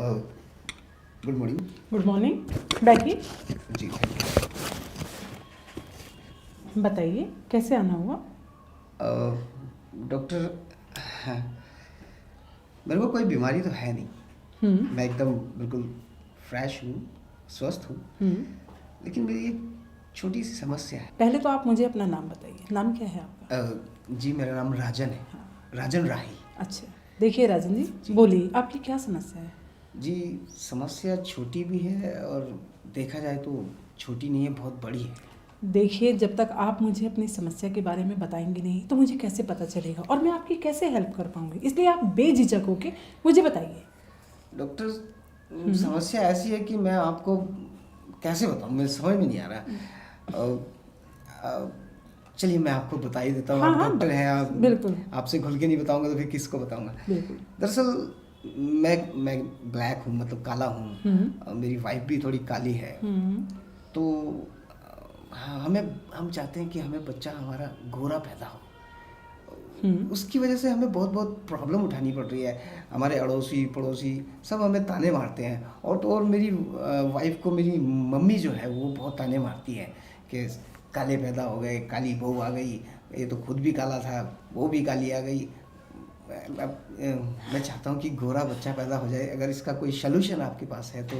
Good morning. Good morning, बैठिए। जी thank बताइए कैसे आना हुआ? यू। डॉक्टर, हाँ, मेरे को कोई बीमारी तो है नहीं। हम्म। मैं एकदम बिल्कुल फ्रेश हूँ, स्वस्थ हूँ। हम्म। लेकिन मेरी एक छोटी सी समस्या है। पहले तो आप मुझे अपना नाम बताइए, नाम क्या है आपका? जी मेरा नाम राजन है, राजन राही। अच्छा, देखिए राजन जी। जी, बोलिए आपकी क्या समस्या है? जी समस्या छोटी भी है और देखा जाए तो छोटी नहीं है, बहुत बड़ी है। देखिए, जब तक आप मुझे अपनी समस्या के बारे में बताएंगे नहीं तो मुझे कैसे पता चलेगा और मैं आपकी कैसे हेल्प कर पाऊंगी, इसलिए आप बेझिझक होके मुझे बताइए। डॉक्टर, समस्या ऐसी है कि मैं आपको कैसे बताऊँ, मेरे समझ में नहीं आ रहा। चलिए मैं आपको बता ही देता हूँ। हाँ आप हाँ, डॉक्टर हैं, आप बिल्कुल आपसे खुल के नहीं बताऊंगा तो फिर किसको बताऊंगा। बिल्कुल। दरअसल मैं ब्लैक हूँ, मतलब काला हूँ। मेरी वाइफ भी थोड़ी काली है। तो हम चाहते हैं कि हमें बच्चा हमारा गोरा पैदा हो। उसकी वजह से हमें बहुत बहुत प्रॉब्लम उठानी पड़ रही है। हमारे अड़ोसी पड़ोसी सब हमें ताने मारते हैं। और तो और मेरी वाइफ को मेरी मम्मी जो है वो बहुत ताने मारती है कि काले पैदा हो गए, काली बहू आ गई, ये तो खुद भी काला था, वो भी काली आ गई। मैं चाहता हूँ कि गोरा बच्चा पैदा हो जाए। अगर इसका कोई सलूशन आपके पास है तो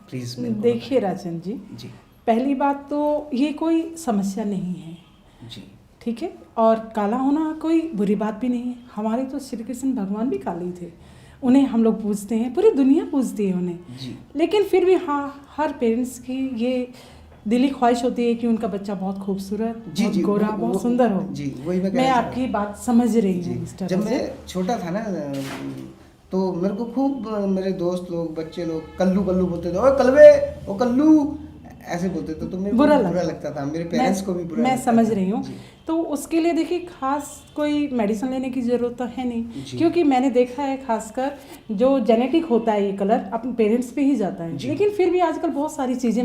प्लीज़ मेरे को देखिए बताएं। राजन जी, जी पहली बात तो ये कोई समस्या नहीं है, जी ठीक है। और काला होना कोई बुरी बात भी नहीं है। हमारे तो श्री कृष्ण भगवान भी काले ही थे, उन्हें हम लोग पूजते हैं, पूरी दुनिया पूजती है उन्हें। जी लेकिन फिर भी हाँ, हर पेरेंट्स की ये दिली ख्वाहिश होती है कि उनका बच्चा बहुत खूबसूरत, जी बहुत जी गोरा, बहुत सुंदर हो। जी वही मैं मैं कहना चाह आपकी रहा बात समझ रही हूँ। जी, हूँ मिस्टर जब राजन। मैं छोटा था ना, तो मेरे को खूब मेरे दोस्त लोग, बच्चे लोग कल्लू कल्लू बोलते थे, ओए कलवे, ओ कल्लू, ऐसे बोलते थे। तो मेरे को बुरा लगता था, मेरे पेरेंट्स को भी बुरा मैं लगता समझ था। रही हूँ। जी तो उसके लिए देखिए, खास कोई मेडिसिन लेने की ज़रूरत तो है नहीं, जी क्योंकि मैंने देखा है खासकर जो जेनेटिक होता है ये कलर अपने पेरेंट्स पे ही जाता है। जी लेकिन फिर भी आजकल बहुत सारी चीज़ें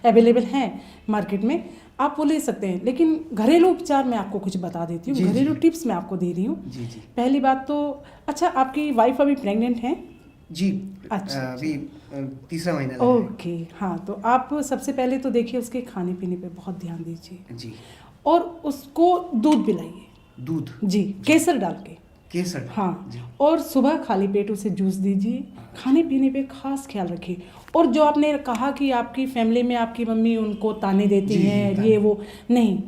अवेलेबल हैं मार्केट में, आप वो ले सकते हैं। लेकिन घरेलू उपचार मैं आपको कुछ बता देती हूँ, जी घरेलू जी टिप्स मैं आपको दे रही हूँ। जी जी पहली बात तो, अच्छा आपकी वाइफ अभी प्रेग्नेंट हैं? जी। अच्छा अभी तीसरा महीना लगा है। ओके, हाँ, तो आप सबसे पहले तो देखिए उसके खाने पीने पे बहुत ध्यान दीजिए जी। और उसको दूध पिलाइए। दूध? जी, केसर डाल के। केसर? हाँ, जी और सुबह खाली पेट उसे जूस दीजिए। खाने पीने पे खास ख्याल रखिए। और जो आपने कहा कि आपकी फैमिली में आपकी मम्मी उनको ताने देती जी जी हैं, ताने। ये वो, नहीं,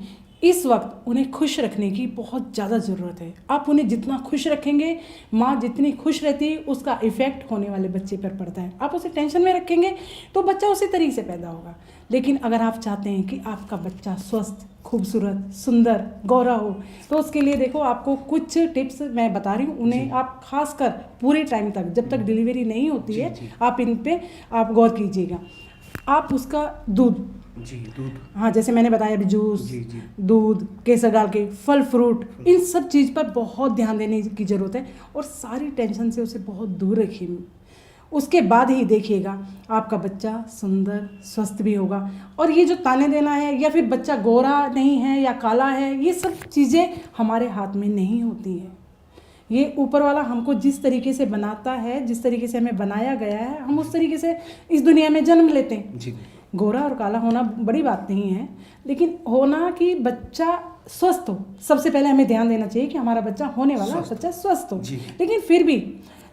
इस वक्त उन्हें खुश रखने की बहुत ज़्यादा ज़रूरत है। आप उन्हें जितना खुश रखेंगे, माँ जितनी खुश रहती है, उसका इफ़ेक्ट होने वाले बच्चे पर पड़ता है। आप उसे टेंशन में रखेंगे तो बच्चा उसी तरीके से पैदा होगा। लेकिन अगर आप चाहते हैं कि आपका बच्चा स्वस्थ, खूबसूरत, सुंदर, गोरा हो, तो उसके लिए देखो आपको कुछ टिप्स मैं बता रही हूँ, उन्हें जी। आप खासकर पूरे टाइम तक, जब तक डिलीवरी नहीं होती जी है, जी आप इन पे आप गौर कीजिएगा। आप उसका दूध, जी दूध, हाँ, जैसे मैंने बताया अभी, जूस, जी जी दूध, केसर डाल के, फल फ्रूट, इन सब चीज़ पर बहुत ध्यान देने की ज़रूरत है। और सारी टेंशन से उसे बहुत दूर रखिए। उसके बाद ही देखिएगा आपका बच्चा सुंदर, स्वस्थ भी होगा। और ये जो ताने देना है या फिर बच्चा गोरा नहीं है या काला है, ये सब चीज़ें हमारे हाथ में नहीं होती हैं। ये ऊपर वाला हमको जिस तरीके से बनाता है, जिस तरीके से हमें बनाया गया है, हम उस तरीके से इस दुनिया में जन्म लेते हैं। जी गोरा और काला होना बड़ी बात नहीं है, लेकिन होना कि बच्चा स्वस्थ हो। सबसे पहले हमें ध्यान देना चाहिए कि हमारा बच्चा, होने वाला स्वस्थ बच्चा स्वस्थ हो। जी। लेकिन फिर भी,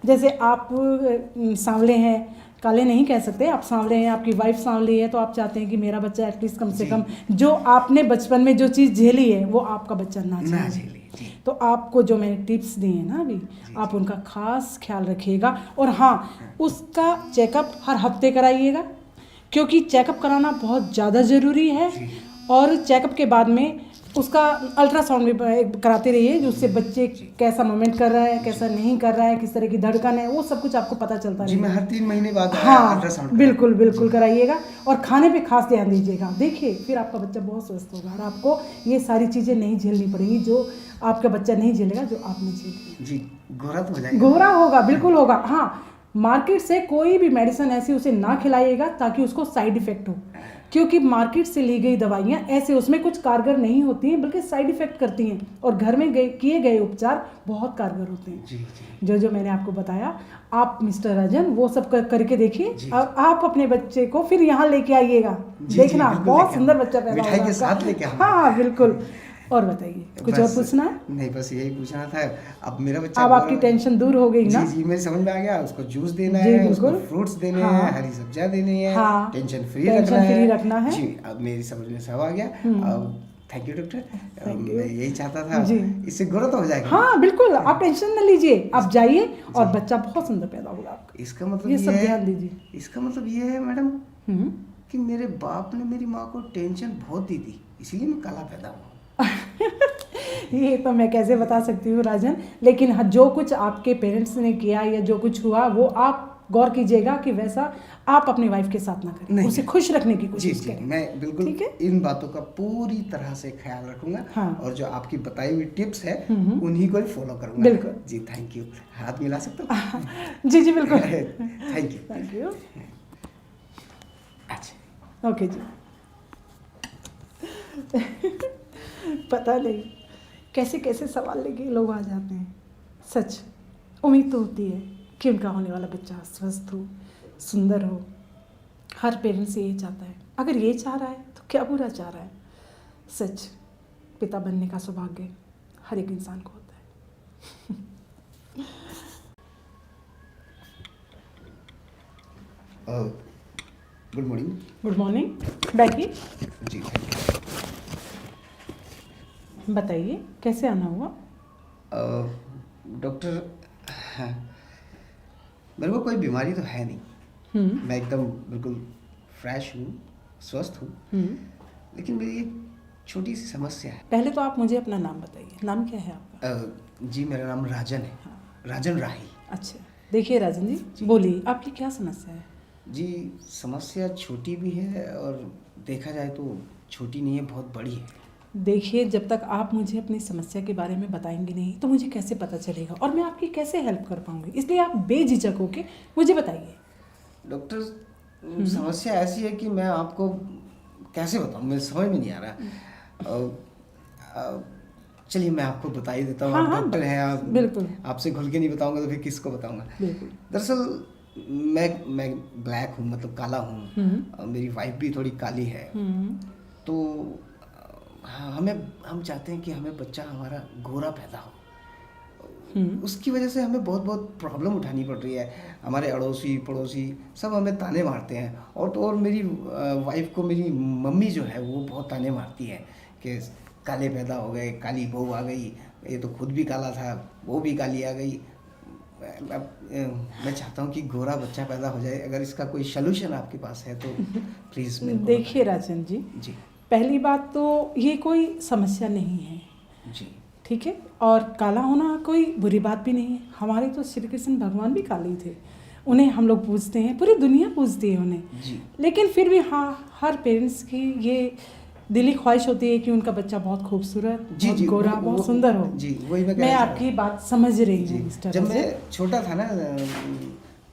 जैसे आप सांवले हैं, काले नहीं कह सकते, आप सांवले हैं, आपकी वाइफ सांवली है, तो आप चाहते हैं कि मेरा बच्चा एटलीस्ट कम से जी। कम जो आपने बचपन में जो चीज़ झेली है वो आपका बच्चा ना ना झेले। झेले। जी तो आपको जो मैंने टिप्स दिए हैं ना अभी, आप उनका खास ख्याल रखिएगा। और हाँ, उसका चेकअप हर हफ्ते कराइएगा, क्योंकि चेकअप कराना बहुत ज़्यादा ज़रूरी है। जी और चेकअप के बाद में उसका अल्ट्रासाउंड भी कराते रहिए, जिससे बच्चे कैसा मूवमेंट कर रहा है, कैसा नहीं कर रहा है, किस तरह की धड़कन है, वो सब कुछ आपको पता चलता जी। मैं रहेगा। हर 3 महीने बाद हाँ, अल्ट्रासाउंड बिल्कुल बिल्कुल कराइएगा। और खाने पे खास ध्यान दीजिएगा। देखिए, फिर आपका बच्चा बहुत स्वस्थ होगा और आपको ये सारी चीज़ें नहीं झेलनी पड़ेंगी जो आपका बच्चा नहीं झेलेगा, जो आपने झेली। जी। गोरा तो हो जाएगा? गोरा होगा, बिल्कुल होगा। हाँ, मार्केट से कोई भी मेडिसिन ऐसी उसे ना खिलाइएगा ताकि उसको साइड इफेक्ट हो, क्योंकि मार्केट से ली गई दवाइयाँ ऐसे उसमें कुछ कारगर नहीं होती हैं बल्कि साइड इफेक्ट करती हैं, और घर में किए गए उपचार बहुत कारगर होते हैं। जी जी जो मैंने आपको बताया, आप मिस्टर राजन वो सब करके देखिए, और आप अपने बच्चे को फिर यहाँ लेके आइएगा, जी, देखना बिल्कुल बहुत लेके सुंदर आऊंगा। बच्चा पैदा मिठाई होगा के आपका। साथ लेके आऊंगा। हाँ बिल्कुल। और बताइए, कुछ और बस पूछना है? नहीं, बस यही पूछना था। अब मेरा बच्चा अब आपकी टेंशन दूर हो गई ना? जी जी, मेरे समझ में आ गया। उसको जूस देना जी, है, उसको बिल्कुल। फ्रूट्स देने हाँ। हैं, हरी सब्जियां देनी है, हाँ। टेंशन फ्री टेंशन रखना है। जी, अब मेरी समझ में सब आ गया। अब thank you doctor. Thank you। मैं यही चाहता था जी। इससे ग्रोथ हो जाएगा। हाँ बिल्कुल, आप टेंशन न लीजिए, आप जाइए और बच्चा बहुत सुंदर पैदा होगा आपका। इसका मतलब ये ये सब है, ध्यान दीजिए। इसका मतलब ये है मैडम हम्म। कि मेरे बाप ने मेरी माँ को टेंशन बहुत दी थी, इसीलिए मैं काला पैदा हुआ। ये तो मैं कैसे बता सकती हूँ राजन, लेकिन हाँ, जो कुछ आपके पेरेंट्स ने किया या जो कुछ हुआ वो आप गौर कीजिएगा कि वैसा आप अपनी वाइफ के साथ ना करें, नहीं, उसे खुश रखने की जी कोशिश जी, करें। मैं बिल्कुल ठीक है? इन बातों का पूरी तरह से ख्याल रखूंगा। हाँ। और जो आपकी बताई हुई टिप्स है उन्हीं को ही फॉलो करूंगा। बिल्कुल। जी थैंक यू। हाथ मिला सकता हूँ? जी जी बिल्कुल। Thank you. Thank you. अच्छा, ओके जी। पता नहीं कैसे कैसे सवाल लेके लोग आ जाते हैं। सच उम्मीद तो होती है कि उनका होने वाला बच्चा स्वस्थ हो, सुंदर हो। हर पेरेंट्स यही चाहता है, अगर ये चाह रहा है तो क्या बुरा चाह रहा है। सच पिता बनने का सौभाग्य हर एक इंसान को होता है। Good morning. गुड मॉर्निंग, बैठिए। जी थैंक बताइए कैसे आना हुआ? यू। डॉक्टर, हाँ, मेरे को कोई बीमारी तो है नहीं, मैं एकदम बिल्कुल फ्रेश हूँ, स्वस्थ हूँ, लेकिन मेरी एक छोटी सी समस्या है। पहले तो आप मुझे अपना नाम बताइए, नाम क्या है आपका? जी मेरा नाम राजन है। राजन राही। अच्छा, देखिए राजन जी बोलिए, आपकी क्या समस्या है? जी समस्या छोटी भी है और देखा जाए तो छोटी नहीं है, बहुत बड़ी है। देखिए, जब तक आप मुझे अपनी समस्या के बारे में बताएंगे नहीं तो मुझे कैसे पता चलेगा और मैं आपकी कैसे हेल्प कर पाऊंगी, इसलिए आप बेझिझक होके मुझे बताइए। डॉक्टर, समस्या ऐसी है कि मैं आपको कैसे बताऊं, मेरे समझ में नहीं आ रहा। चलिए मैं आपको बता ही देता हूँ। हाँ, आप हाँ, डॉक्टर हैं, आप बिल्कुल। आपसे खुल के नहीं बताऊंगा तो फिर किसको बताऊंगा। बिल्कुल। दरअसल मैं ब्लैक हूँ, मतलब काला हूँ। मेरी वाइफ भी थोड़ी काली है। तो हम चाहते हैं कि हमें बच्चा हमारा गोरा पैदा हो। उसकी वजह से हमें बहुत बहुत प्रॉब्लम उठानी पड़ रही है। हमारे अड़ोसी पड़ोसी सब हमें ताने मारते हैं, और मेरी वाइफ को मेरी मम्मी जो है वो बहुत ताने मारती है कि काले पैदा हो गए, काली बहू आ गई, ये तो खुद भी काला था, वो भी काली आ गई। मैं चाहता हूँ कि गोरा बच्चा पैदा हो जाए। अगर इसका कोई सलूशन आपके पास है तो प्लीज़ मेरे को देखिए राजन जी, पहली बात तो ये कोई समस्या नहीं है जी, ठीक है, और काला होना कोई बुरी बात भी नहीं है। हमारे तो श्री कृष्ण भगवान भी काले ही थे, उन्हें हम लोग पूजते हैं, पूरी दुनिया पूजती है उन्हें जी। लेकिन फिर भी हाँ, हर पेरेंट्स की ये दिली ख्वाहिश होती है कि उनका बच्चा बहुत खूबसूरत, बहुत गोरा, बहुत सुंदर हो। जी, वही मैं आपकी बात समझ रही हूँ मिस्टर। जब मैं छोटा था ना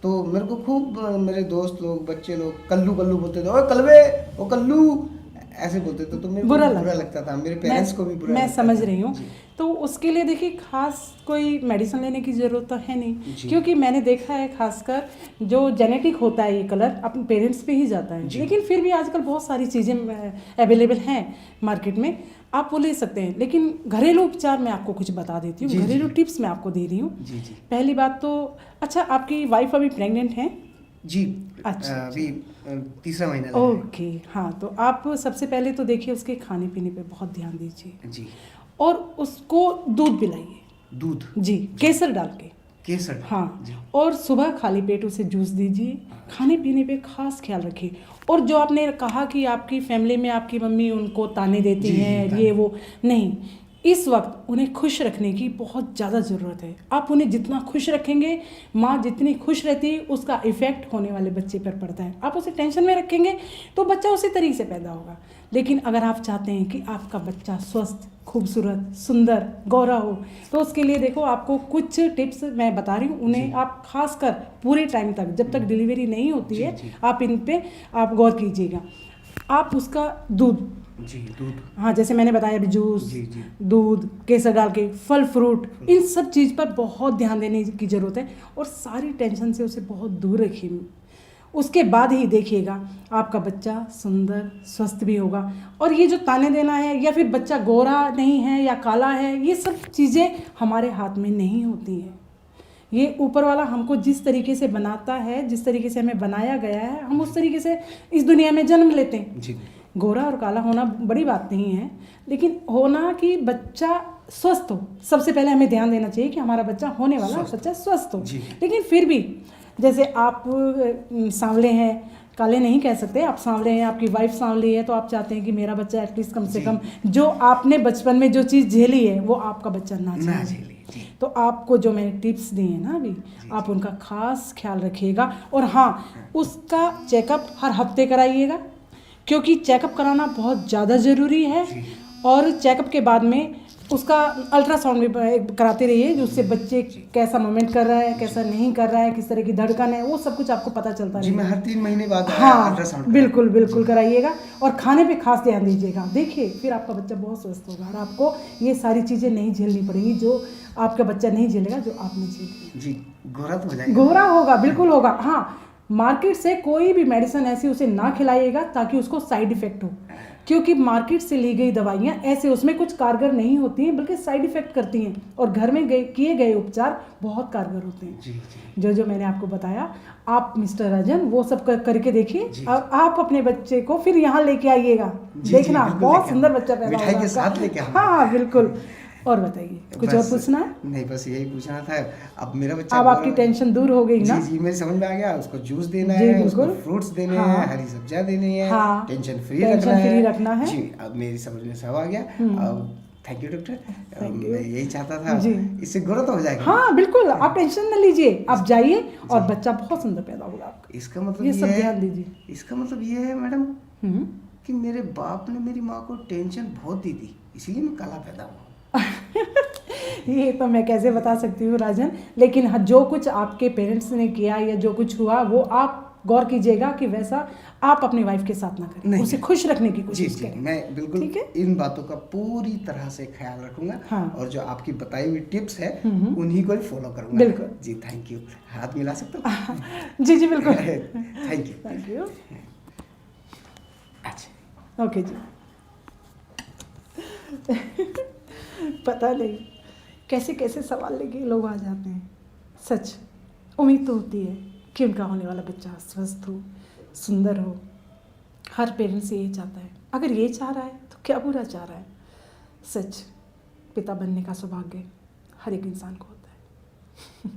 तो मेरे को खूब मेरे दोस्त लोग, बच्चे लोग कल्लू कल्लू बोलते थे, ओए कलवे, ओ कल्लू, ऐसे बोलते थे, तो मेरे को बुरा लगता था, मेरे पेरेंट्स को भी बुरा लगता था। मैं समझ रही हूँ। तो उसके लिए देखिए खास कोई मेडिसिन लेने की ज़रूरत तो है नहीं, क्योंकि मैंने देखा है खासकर जो जेनेटिक होता है ये कलर अपने पेरेंट्स पे ही जाता है। लेकिन फिर भी आजकल बहुत सारी चीज़ें अवेलेबल हैं मार्केट में, आप वो ले सकते हैं। लेकिन घरेलू उपचार मैं आपको कुछ बता देती हूँ, घरेलू टिप्स मैं आपको दे रही हूँ। पहली बात तो, अच्छा आपकी वाइफ अभी प्रेग्नेंट हैं? जी, अच्छा, अभी तीसरा महीना लगा है। ओके, हाँ, तो आप सबसे पहले तो देखिए उसके खाने पीने पे बहुत ध्यान दीजिए जी, और उसको दूध पिलाइए। दूध? जी, केसर डाल के। केसर? हाँ, और सुबह खाली पेट उसे जूस दीजिए। खाने पीने पे खास ख्याल रखिए। और जो आपने कहा कि आपकी फैमिली में आपकी मम्मी उनको ताने देती हैं, ये वो नहीं, इस वक्त उन्हें खुश रखने की बहुत ज़्यादा ज़रूरत है। आप उन्हें जितना खुश रखेंगे, माँ जितनी खुश रहती है, उसका इफ़ेक्ट होने वाले बच्चे पर पड़ता है। आप उसे टेंशन में रखेंगे तो बच्चा उसी तरीके से पैदा होगा। लेकिन अगर आप चाहते हैं कि आपका बच्चा स्वस्थ, खूबसूरत, सुंदर, गोरा हो, तो उसके लिए देखो आपको कुछ टिप्स मैं बता रही हूँ, उन्हें आप खासकर पूरे टाइम तक, जब तक डिलीवरी नहीं होती है, आप इन पे आप गौर कीजिएगा। आप उसका दूध, दूध, हाँ जैसे मैंने बताया अभी, जूस, जी। दूध, केसर डाल के, फल फ्रूट, इन सब चीज़ पर बहुत ध्यान देने की ज़रूरत है और सारी टेंशन से उसे बहुत दूर रखिए। उसके बाद ही देखिएगा आपका बच्चा सुंदर, स्वस्थ भी होगा। और ये जो ताने देना है या फिर बच्चा गोरा नहीं है या काला है, ये सब चीज़ें हमारे हाथ में नहीं होती हैं। ये ऊपर वाला हमको जिस तरीके से बनाता है, जिस तरीके से हमें बनाया गया है, हम उस तरीके से इस दुनिया में जन्म लेते हैं। जी। गोरा और काला होना बड़ी बात नहीं है, लेकिन होना कि बच्चा स्वस्थ हो। सबसे पहले हमें ध्यान देना चाहिए कि हमारा बच्चा होने वाला बच्चा स्वस्थ हो। लेकिन फिर भी जैसे आप सांवले हैं, काले नहीं कह सकते, आप सांवले हैं, आपकी वाइफ सांवली है, तो आप चाहते हैं कि मेरा बच्चा एटलीस्ट कम से कम जो आपने बचपन में जो चीज़ झेली है वो आपका बच्चा ना झेले। तो आपको जो मैंने टिप्स दिए हैं ना अभी, आप उनका खास ख्याल रखिएगा। और हाँ, उसका चेकअप हर हफ्ते कराइएगा, क्योंकि चेकअप कराना बहुत ज़्यादा ज़रूरी है। और चेकअप के बाद में उसका अल्ट्रासाउंड भी कराते रहिए, जो उससे बच्चे कैसा मूवमेंट कर रहा है, कैसा नहीं कर रहा है, किस तरह की धड़कन है, वो सब कुछ आपको पता चलता है। जी, मैं हर 3 महीने बाद हाँ बिल्कुल कराइएगा। और खाने पे खास ध्यान दीजिएगा। देखिए फिर आपका बच्चा बहुत स्वस्थ होगा और आपको ये सारी चीज़ें नहीं झेलनी पड़ेंगी जो आपका बच्चा नहीं झेलेगा, जो आपने झेली। जी, गोरा तो हो जाएगा, गोरा होगा, बिल्कुल होगा। हाँ, मार्केट से कोई भी मेडिसिन ऐसी उसे ना खिलाइएगा ताकि उसको साइड इफेक्ट हो, क्योंकि मार्केट से ली गई दवाइयाँ ऐसे उसमें कुछ कारगर नहीं होती हैं, बल्कि साइड इफेक्ट करती हैं। और घर में किए गए उपचार बहुत कारगर होते हैं। जी। जो मैंने आपको बताया, आप मिस्टर राजन वो सब करके देखिए और आप अपने बच्चे को फिर यहाँ लेके आइएगा। देखना बहुत सुंदर बच्चा पैदा होगा, मिठाई के साथ लेके आना। हाँ बिल्कुल। और बताइए, कुछ और पूछना है? नहीं, बस यही पूछना था। अब मेरा बच्चा, अब आपकी टेंशन दूर हो गई ना? जी, मेरी समझ में आ गया। उसको जूस देना है, उसको फ्रूट्स देने हैं, हरी सब्जियां देनी है, टेंशन फ्री रखना है। जी, अब मेरी समझ में सब आ गया। अब थैंक यू डॉक्टर, मैं यही चाहता था, इससे गोरा तो हो जाएगा। हाँ बिल्कुल, आप टेंशन न लीजिए, आप जाइए और बच्चा बहुत सुंदर पैदा होगा आपका। इसका मतलब ये सब ध्यान दीजिए। इसका मतलब ये है मैडम कि मेरे बाप ने मेरी माँ को टेंशन बहुत दी थी, इसलिए मैं काला पैदा हुआ। ये तो मैं कैसे बता सकती हूँ राजन, लेकिन जो कुछ आपके पेरेंट्स ने किया या जो कुछ हुआ वो आप गौर कीजिएगा कि वैसा आप अपनी वाइफ के साथ ना करें, उसे खुश रखने की कोशिश करें। मैं बिल्कुल इन बातों का पूरी तरह से ख्याल रखूंगा। हाँ। और जो आपकी बताई हुई टिप्स है उन्हीं को ही फॉलो करूंगा। बिल्कुल जी, थैंक यू। हाथ मिला सकता हूँ? जी बिल्कुल। Thank you. अच्छा, ओके जी। पता नहीं कैसे कैसे सवाल लेके लोग आ जाते हैं। सच उम्मीद तो होती है कि उनका होने वाला बच्चा स्वस्थ हो, सुंदर हो। हर पेरेंट्स यही चाहता है। अगर ये चाह रहा है तो क्या बुरा चाह रहा है। सच पिता बनने का सौभाग्य हर एक इंसान को होता है।